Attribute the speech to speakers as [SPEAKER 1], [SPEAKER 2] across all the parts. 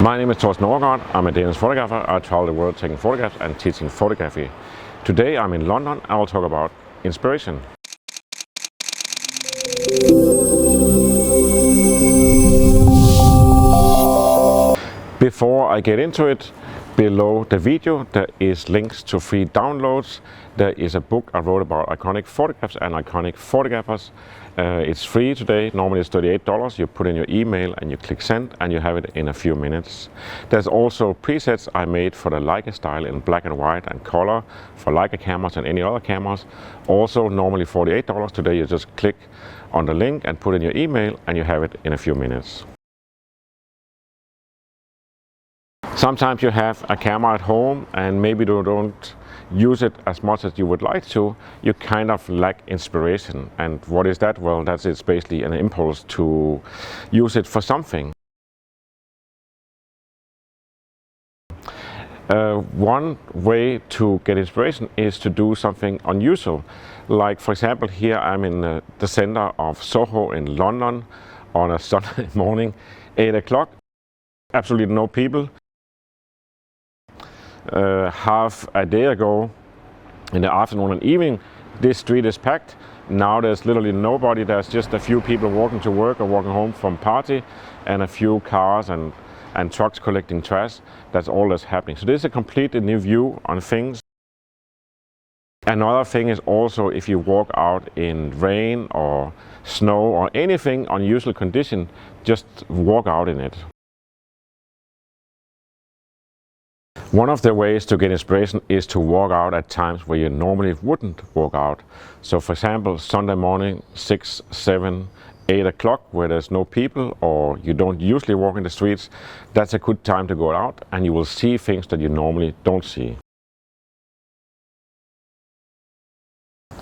[SPEAKER 1] My name is Thorsten Overgaard. I'm a Danish photographer. I travel the world taking photographs and teaching photography. Today I'm in London. I will talk about inspiration. Before I get into it, below the video there is links to free downloads. There is a book I wrote about iconic photographs and iconic photographers. It's free today. Normally it's $38. You put in your email and you click send and you have it in a few minutes. There's also presets I made for the Leica style in black and white and color for Leica cameras and any other cameras. Also normally $48. Today you just click on the link and put in your email and you have it in a few minutes. Sometimes you have a camera at home and maybe you don't use it as much as you would like to. You kind of lack inspiration. And what is that? Well, it's basically an impulse to use it for something. One way to get inspiration is to do something unusual. Like for example, here I'm in the center of Soho in London on a Sunday morning, 8 o'clock. Absolutely no people. Half a day ago in the afternoon and evening, this street is packed. Now there's literally nobody. There's just a few people walking to work or walking home from party and a few cars and trucks collecting trash. That's all that's happening. So this is a completely new view on things. Another thing is also if you walk out in rain or snow or anything unusual condition, just walk out in it. One of the ways to get inspiration is to walk out at times where you normally wouldn't walk out. So for example, Sunday morning, 6, 7, 8 o'clock where there's no people or you don't usually walk in the streets, that's a good time to go out and you will see things that you normally don't see.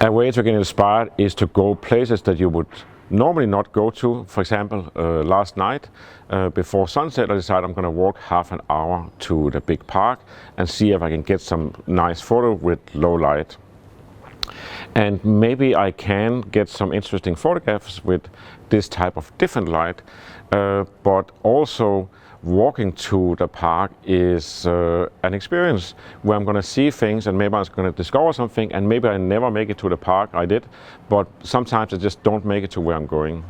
[SPEAKER 1] A way to get inspired is to go places that you would normally not go to. For example, last night before sunset I decided I'm going to walk half an hour to the big park and see if I can get some nice photo with low light. And maybe I can get some interesting photographs with this type of different light, but also walking to the park is an experience where I'm going to see things and maybe I'm going to discover something, and maybe I never make it to the park. I did, but sometimes I just don't make it to where I'm going.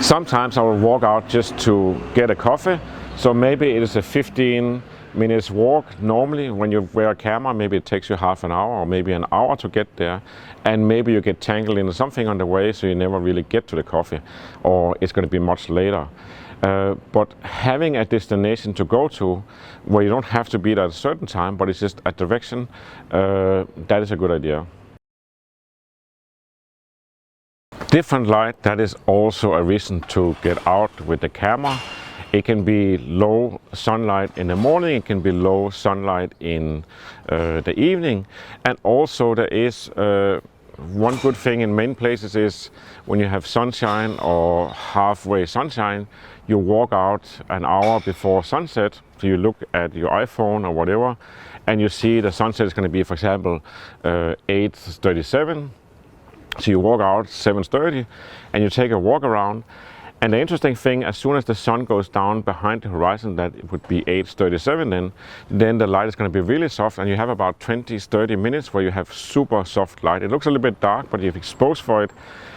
[SPEAKER 1] Sometimes I will walk out just to get a coffee, so maybe it is a 15 minutes walk. Normally when you wear a camera, maybe it takes you half an hour or maybe an hour to get there, and maybe you get tangled into something on the way so you never really get to the coffee, or it's going to be much later. But having a destination to go to where you don't have to be there at a certain time, but it's just a direction, that is a good idea. Different light, that is also a reason to get out with the camera. It can be low sunlight in the morning, it can be low sunlight in the evening, and also there is one good thing in many places is when you have sunshine or halfway sunshine, you walk out an hour before sunset, so you look at your iPhone or whatever and you see the sunset is going to be, for example, 8:37. So you walk out 7:30 and you take a walk around. And the interesting thing, as soon as the sun goes down behind the horizon, that it would be 8:37 then the light is going to be really soft, and you have about 20-30 minutes where you have super soft light. It looks a little bit dark, but if you're exposed for it,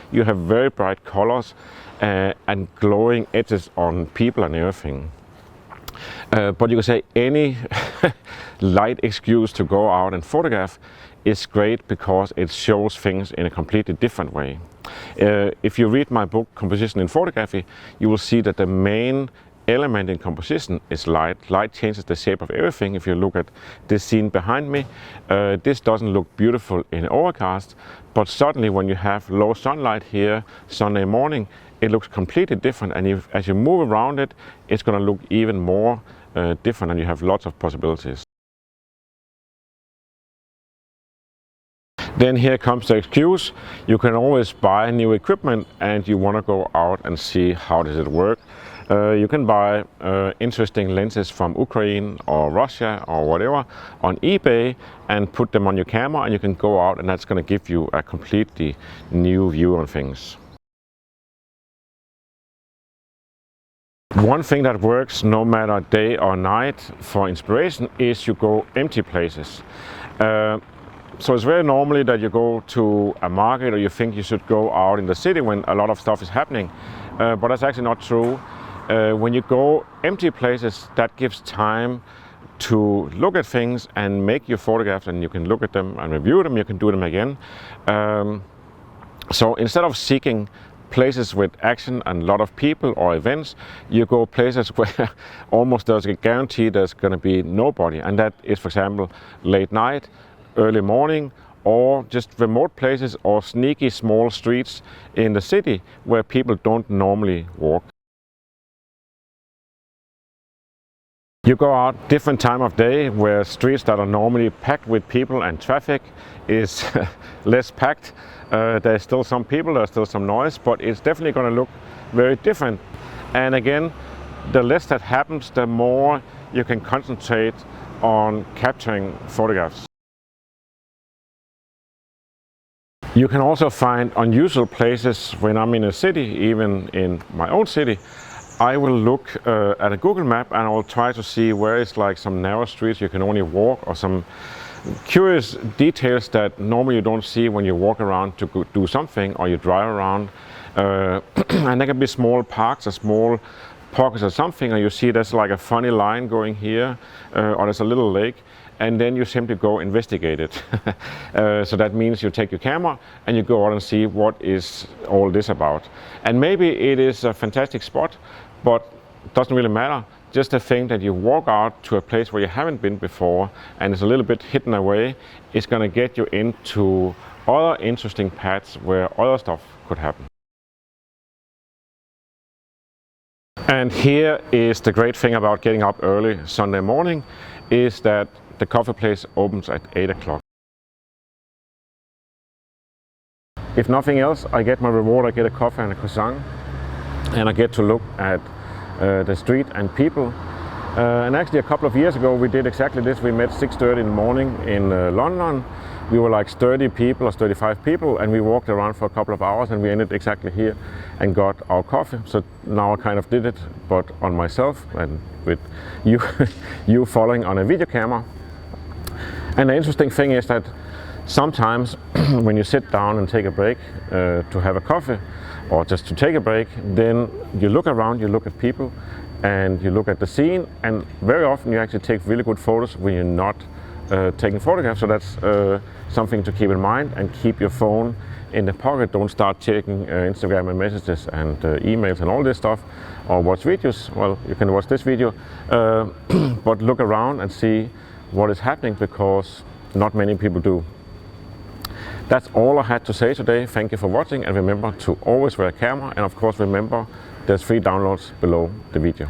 [SPEAKER 1] you have very bright colors and glowing edges on people and everything. But you can say any light excuse to go out and photograph is great because it shows things in a completely different way. If you read my book Composition in Photography, you will see that the main element in composition is light. Light changes the shape of everything. If you look at this scene behind me, this doesn't look beautiful in overcast, but suddenly when you have low sunlight here Sunday morning, it looks completely different, and as you move around it, it's going to look even more different, and you have lots of possibilities. Then here comes the excuse. You can always buy new equipment and you want to go out and see how does it work. You can buy interesting lenses from Ukraine or Russia or whatever on eBay and put them on your camera, and you can go out and that's going to give you a completely new view on things. One thing that works no matter day or night for inspiration is you go empty places. So it's very normally that you go to a market or you think you should go out in the city when a lot of stuff is happening, but that's actually not true. When you go empty places, that gives time to look at things and make your photographs, and you can look at them and review them, you can do them again. So instead of seeking places with action and a lot of people or events, you go places where almost there's a guarantee there's going to be nobody, and that is, for example, late night, early morning, or just remote places or sneaky small streets in the city where people don't normally walk. You go out different time of day where streets that are normally packed with people and traffic is less packed. There's still some people, there's still some noise, but it's definitely going to look very different. And again, the less that happens, the more you can concentrate on capturing photographs. You can also find unusual places when I'm in a city, even in my own city. I will look at a Google map and I will try to see where is like some narrow streets you can only walk, or some curious details that normally you don't see when you walk around to do something or you drive around. And there can be small parks or small pockets or something, and you see there's like a funny line going here, or there's a little lake, and then you simply go investigate it. So that means you take your camera and you go out and see what is all this about. And maybe it is a fantastic spot, but it doesn't really matter. Just the thing that you walk out to a place where you haven't been before and it's a little bit hidden away is going to get you into other interesting paths where other stuff could happen. And here is the great thing about getting up early Sunday morning, is that the coffee place opens at 8 o'clock. If nothing else, I get my reward. I get a coffee and a croissant, and I get to look at the street and people. And actually a couple of years ago we did exactly this. We met 6:30 in the morning in London. We were like 30 people or 35 people, and we walked around for a couple of hours, and we ended exactly here and got our coffee. So now I kind of did it, but on myself and with you, you following on a video camera. And the interesting thing is that sometimes when you sit down and take a break to have a coffee or just to take a break, then you look around, you look at people and you look at the scene, and very often you actually take really good photos when you're not taking photographs. So that's something to keep in mind, and keep your phone in the pocket. Don't start checking Instagram and messages and emails and all this stuff, or watch videos. Well, you can watch this video, but look around and see what is happening, because not many people do. That's all I had to say today. Thank you for watching, and remember to always wear a camera, and of course remember there's free downloads below the video.